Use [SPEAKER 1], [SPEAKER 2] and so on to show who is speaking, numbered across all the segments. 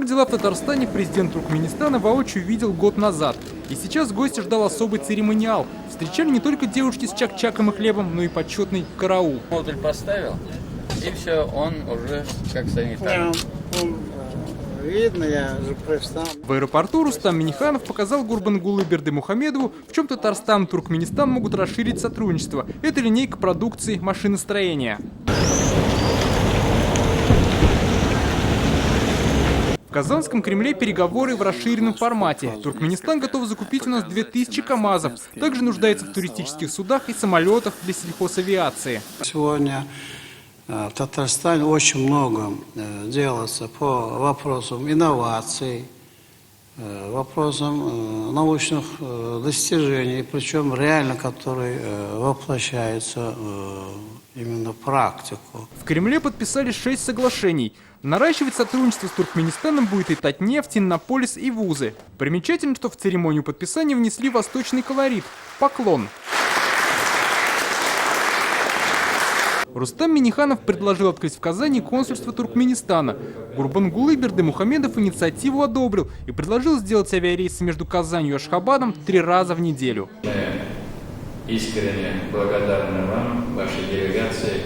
[SPEAKER 1] Как дела в Татарстане, президент Туркменистана воочию видел год назад. И сейчас гости ждал особый церемониал. Встречали не только девушки с чак-чаком и хлебом, но и почетный караул.
[SPEAKER 2] Модуль поставил, и все, он уже как санитар.
[SPEAKER 3] Видно, я же профессионал.
[SPEAKER 1] В аэропорту Рустам Минниханов показал Гурбангулы Бердымухамедову, в чем Татарстан и Туркменистан могут расширить сотрудничество. Это линейка продукции машиностроения. В Казанском Кремле переговоры в расширенном формате. Туркменистан готов закупить у нас 2000 КАМАЗов. Также нуждается в туристических судах и самолетах для сельхозавиации.
[SPEAKER 3] Сегодня в Татарстане очень много делается по вопросам инноваций, вопросам научных достижений, причем реально, которые воплощаются именно в практику.
[SPEAKER 1] В Кремле подписали 6 соглашений. Наращивать сотрудничество с Туркменистаном будет и Татнефть, Иннополис и вузы. Примечательно, что в церемонию подписания внесли восточный колорит – поклон. Рустам Минниханов предложил открыть в Казани консульство Туркменистана. Гурбангулы Бердымухамедов инициативу одобрил и предложил сделать авиарейсы между Казанью и Ашхабадом 3 раза в неделю.
[SPEAKER 2] Искренне благодарны вам, вашей делегации,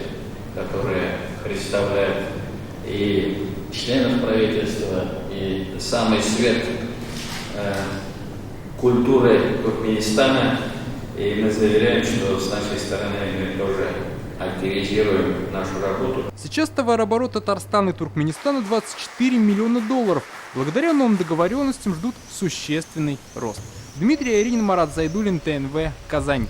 [SPEAKER 2] которая представляет и членов правительства, и самый свет культуры Туркменистана. И мы заверяем, что с нашей стороны мы тоже активизируем нашу работу.
[SPEAKER 1] Сейчас товарооборот Татарстана и Туркменистана 24 миллиона долларов. Благодаря новым договоренностям ждут существенный рост. Дмитрий Аринин, Марат Зайдуллин, ТНВ, Казань.